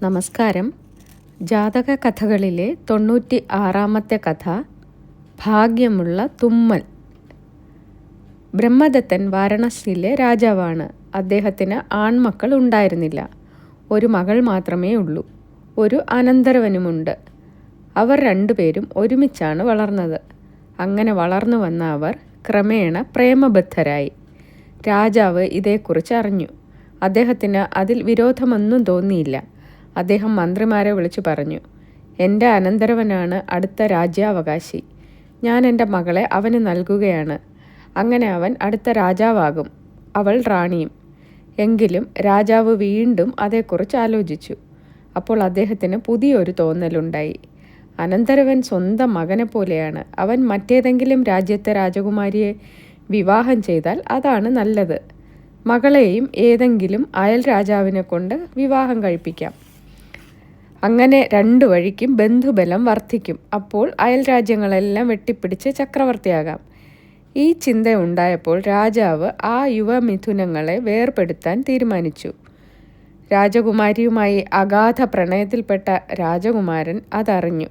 നമസ്കാരം. ജാതക കഥകളിലെ 96-ാമത്തെ കഥ ഭാഗ്യമുള്ള തുമ്മൽ. ബ്രഹ്മദത്തൻ വാരണസിയിലെ രാജാവാണ്. അദ്ദേഹത്തിന് ആൺമക്കൾ ഉണ്ടായിരുന്നില്ല. ഒരു മകൾ മാത്രമേ ഉള്ളൂ. ഒരു അനന്തരവനുമുണ്ട്. അവർ രണ്ടുപേരും ഒരുമിച്ചാണ് വളർന്നത്. അങ്ങനെ വളർന്നു വന്ന അവർ ക്രമേണ പ്രേമബദ്ധരായി. രാജാവ് ഇതേക്കുറിച്ച് അറിഞ്ഞു. അദ്ദേഹത്തിന് അതിൽ വിരോധമൊന്നും തോന്നിയില്ല. അദ്ദേഹം മന്ത്രിമാരെ വിളിച്ചു പറഞ്ഞു, എൻ്റെ അനന്തരവനാണ് അടുത്ത രാജ്യാവകാശി. ഞാൻ എൻ്റെ മകളെ അവന് നൽകുകയാണ്. അങ്ങനെ അവൻ അടുത്ത രാജാവാകും, അവൾ റാണിയും. എങ്കിലും രാജാവ് വീണ്ടും അതേക്കുറിച്ച് ആലോചിച്ചു. അപ്പോൾ അദ്ദേഹത്തിന് പുതിയൊരു തോന്നലുണ്ടായി. അനന്തരവൻ സ്വന്തം മകനെ പോലെയാണ്. അവൻ മറ്റേതെങ്കിലും രാജ്യത്തെ രാജകുമാരിയെ വിവാഹം ചെയ്താൽ അതാണ് നല്ലത്. മകളെയും ഏതെങ്കിലും അയൽ രാജാവിനെ കൊണ്ട് വിവാഹം കഴിപ്പിക്കാം. അങ്ങനെ രണ്ടു വഴിക്കും ബന്ധുബലം വർദ്ധിക്കും. അപ്പോൾ അയൽ രാജ്യങ്ങളെല്ലാം വെട്ടിപ്പിടിച്ച് ചക്രവർത്തിയാകാം. ഈ ചിന്ത ഉണ്ടായപ്പോൾ രാജാവ് ആ യുവമിഥുനങ്ങളെ വേർപെടുത്താൻ തീരുമാനിച്ചു. രാജകുമാരിയുമായി അഗാധ പ്രണയത്തിൽപ്പെട്ട രാജകുമാരൻ അതറിഞ്ഞു.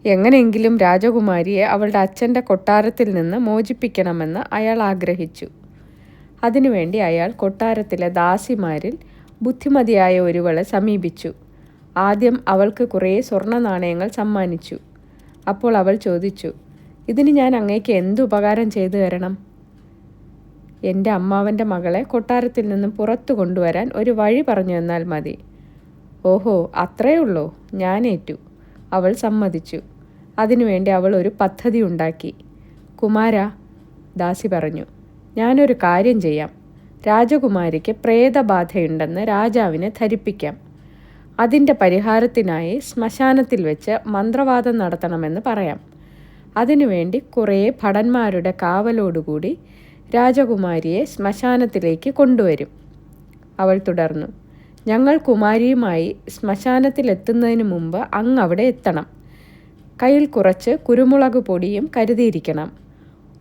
എങ്ങനെയെങ്കിലും രാജകുമാരിയെ അവളുടെ അച്ഛൻ്റെ കൊട്ടാരത്തിൽ നിന്ന് മോചിപ്പിക്കണമെന്ന് അയാൾ ആഗ്രഹിച്ചു. അതിനുവേണ്ടി അയാൾ കൊട്ടാരത്തിലെ ദാസിമാരിൽ ബുദ്ധിമതിയായ ഒരുവളെ സമീപിച്ചു. ആദ്യം അവൾക്ക് കുറേ സ്വർണ്ണ നാണയങ്ങൾ സമ്മാനിച്ചു. അപ്പോൾ അവൾ ചോദിച്ചു, ഇതിന് ഞാൻ അങ്ങേക്ക് എന്ത് ഉപകാരം ചെയ്തു തരണം? എൻ്റെ അമ്മാവൻ്റെ മകളെ കൊട്ടാരത്തിൽ നിന്നും പുറത്തു കൊണ്ടുവരാൻ ഒരു വഴി പറഞ്ഞു തന്നാൽ മതി. ഓഹോ, അത്രയേ ഉള്ളൂ, ഞാനേറ്റു. അവൾ സമ്മതിച്ചു. അതിനുവേണ്ടി അവൾ ഒരു പദ്ധതി ഉണ്ടാക്കി. കുമാര, ദാസി പറഞ്ഞു, ഞാനൊരു കാര്യം ചെയ്യാം. രാജകുമാരിക്ക് പ്രേതബാധയുണ്ടെന്ന് രാജാവിനെ ധരിപ്പിക്കാം. അതിൻ്റെ പരിഹാരത്തിനായി ശ്മശാനത്തിൽ വെച്ച് മന്ത്രവാദം നടത്തണമെന്ന് പറയാം. അതിനുവേണ്ടി കുറേ ഭടന്മാരുടെ കാവലോടുകൂടി രാജകുമാരിയെ ശ്മശാനത്തിലേക്ക് കൊണ്ടുവരും. അവൾ തുടർന്നു, ഞങ്ങൾ കുമാരിയുമായി ശ്മശാനത്തിലെത്തുന്നതിന് മുമ്പ് അങ്ങ് അവിടെ എത്തണം. കയ്യിൽ കുറച്ച് കുരുമുളക് പൊടിയും കരുതിയിരിക്കണം.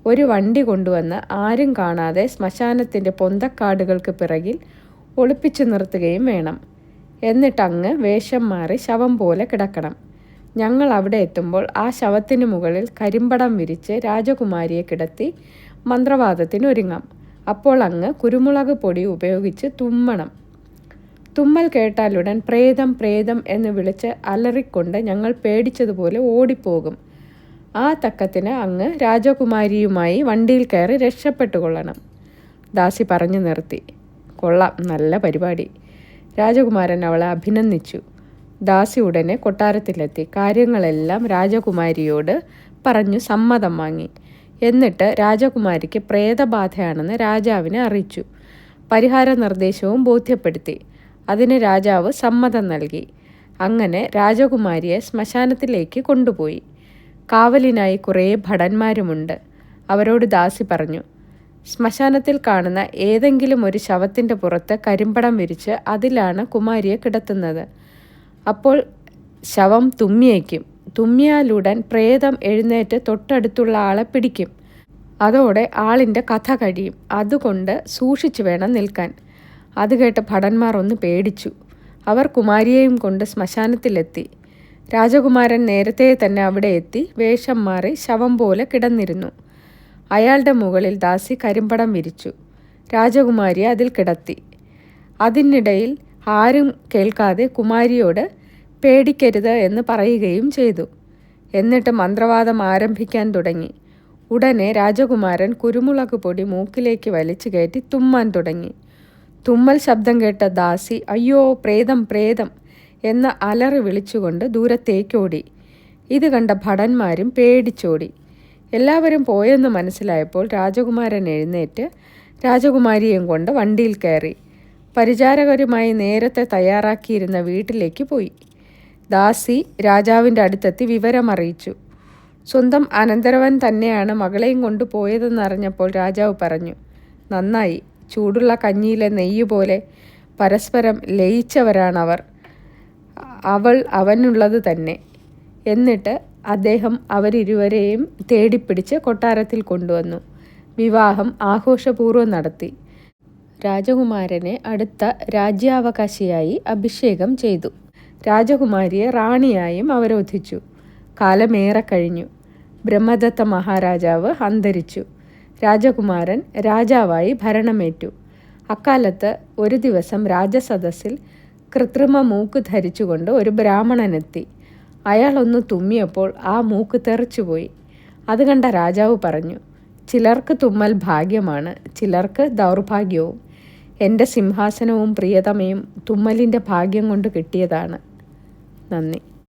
ഒരു വണ്ടി കൊണ്ടുവന്ന് ആരും കാണാതെ ശ്മശാനത്തിൻ്റെ പൊന്തക്കാടുകൾക്ക് പിറകിൽ ഒളിപ്പിച്ചു നിർത്തുകയും വേണം. എന്നിട്ടങ്ങ് വേഷം മാറി ശവം പോലെ കിടക്കണം. ഞങ്ങൾ അവിടെ എത്തുമ്പോൾ ആ ശവത്തിന് മുകളിൽ കരിമ്പടം വിരിച്ച് രാജകുമാരിയെ കിടത്തി മന്ത്രവാദത്തിന് ഒരുങ്ങാം. അപ്പോൾ അങ്ങ് കുരുമുളക് പൊടി ഉപയോഗിച്ച് തുമ്മണം. തുമ്മൽ കേട്ടാലുടൻ പ്രേതം പ്രേതം എന്ന് വിളിച്ച് അലറിക്കൊണ്ട് ഞങ്ങൾ പേടിച്ചതുപോലെ ഓടിപ്പോകും. ആ തക്കത്തിന് അങ്ങ് രാജകുമാരിയുമായി വണ്ടിയിൽ കയറി രക്ഷപ്പെട്ടുകൊള്ളണം. ദാസി പറഞ്ഞു നിർത്തി. കൊള്ളാം, നല്ല പരിപാടി. രാജകുമാരൻ അവളെ അഭിനന്ദിച്ചു. ദാസി ഉടനെ കൊട്ടാരത്തിലെത്തി കാര്യങ്ങളെല്ലാം രാജകുമാരിയോട് പറഞ്ഞു സമ്മതം വാങ്ങി. എന്നിട്ട് രാജകുമാരിക്ക് പ്രേതബാധയാണെന്ന് രാജാവിനെ അറിയിച്ചു. പരിഹാര നിർദ്ദേശവും ബോധ്യപ്പെടുത്തി. അതിന് രാജാവ് സമ്മതം നൽകി. അങ്ങനെ രാജകുമാരിയെ ശ്മശാനത്തിലേക്ക് കൊണ്ടുപോയി. കാവലിനായി കുറേ ഭടന്മാരുമുണ്ട്. അവരോട് ദാസി പറഞ്ഞു, ശ്മശാനത്തിൽ കാണുന്ന ഏതെങ്കിലും ഒരു ശവത്തിൻ്റെ പുറത്ത് കരിമ്പടം വിരിച്ച് അതിലാണ് കുമാരിയെ കിടത്തുന്നത്. അപ്പോൾ ശവം തുമ്മിയേക്കും. തുമ്മിയാലുടൻ പ്രേതം എഴുന്നേറ്റ് തൊട്ടടുത്തുള്ള ആളെ പിടിക്കും. അതോടെ ആളിൻ്റെ കഥ കഴിയും. അതുകൊണ്ട് സൂക്ഷിച്ചു വേണം നിൽക്കാൻ. അത് കേട്ട് ഭടന്മാർ ഒന്ന് പേടിച്ചു. അവർ കുമാരിയെയും കൊണ്ട് ശ്മശാനത്തിലെത്തി. രാജകുമാരൻ നേരത്തെ തന്നെ അവിടെ എത്തി വേഷം മാറി ശവം പോലെ കിടന്നിരുന്നു. അയാളുടെ മുകളിൽ ദാസി കരിമ്പടം വിരിച്ചു. രാജകുമാരിയെ അതിൽ കിടത്തി. അതിനിടയിൽ ആരും കേൾക്കാതെ കുമാരിയോട് പേടിക്കരുത് എന്ന് പറയുകയും ചെയ്തു. എന്നിട്ട് മന്ത്രവാദം ആരംഭിക്കാൻ തുടങ്ങി. ഉടനെ രാജകുമാരൻ കുരുമുളക് പൊടി മൂക്കിലേക്ക് വലിച്ചു കയറ്റി തുമ്മാൻ തുടങ്ങി. തുമ്മൽ ശബ്ദം കേട്ട ദാസി അയ്യോ പ്രേതം പ്രേതം എന്ന് അലറി വിളിച്ചുകൊണ്ട് ദൂരത്തേക്കോടി. ഇത് കണ്ട ഭടന്മാരും പേടിച്ചോടി. എല്ലാവരും പോയെന്ന് മനസ്സിലായപ്പോൾ രാജകുമാരൻ എഴുന്നേറ്റ് രാജകുമാരിയെയും കൊണ്ട് വണ്ടിയിൽ കയറി പരിചാരകരുമായി നേരത്തെ തയ്യാറാക്കിയിരുന്ന വീട്ടിലേക്ക് പോയി. ദാസി രാജാവിൻ്റെ അടുത്തെത്തി വിവരമറിയിച്ചു. സ്വന്തം അനന്തരവൻ തന്നെയാണ് മകളെയും കൊണ്ട് പോയതെന്നറിഞ്ഞപ്പോൾ രാജാവ് പറഞ്ഞു, നന്നായി, ചൂടുള്ള കഞ്ഞിയിലെ നെയ്യ് പോലെ പരസ്പരം ലയിച്ചവരാണവർ. അവൾ അവനുള്ളത് തന്നെ. എന്നിട്ട് അദ്ദേഹം അവരിരുവരെയും തേടിപ്പിടിച്ച് കൊട്ടാരത്തിൽ കൊണ്ടുവന്നു. വിവാഹം ആഘോഷപൂർവ്വം നടത്തി. രാജകുമാരനെ അടുത്ത രാജ്യാവകാശിയായി അഭിഷേകം ചെയ്തു. രാജകുമാരിയെ റാണിയായും അവരോധിച്ചു. കാലമേറെ കഴിഞ്ഞു. ബ്രഹ്മദത്ത മഹാരാജാവ് അന്തരിച്ചു. രാജകുമാരൻ രാജാവായി ഭരണമേറ്റു. അക്കാലത്ത് ഒരു ദിവസം രാജസദസ്സിൽ കൃത്രിമ മൂക്ക് ധരിച്ചുകൊണ്ട് ഒരു ബ്രാഹ്മണനെത്തി. അയാളൊന്ന് തുമ്മിയപ്പോൾ ആ മൂക്ക് തെറിച്ചുപോയി. അത് കണ്ട രാജാവ് പറഞ്ഞു, ചിലർക്ക് തുമ്മൽ ഭാഗ്യമാണ്, ചിലർക്ക് ദൗർഭാഗ്യവും. എൻ്റെ സിംഹാസനവും പ്രിയതമയും തുമ്മലിൻ്റെ ഭാഗ്യം കൊണ്ട് കിട്ടിയതാണ്. നന്ദി.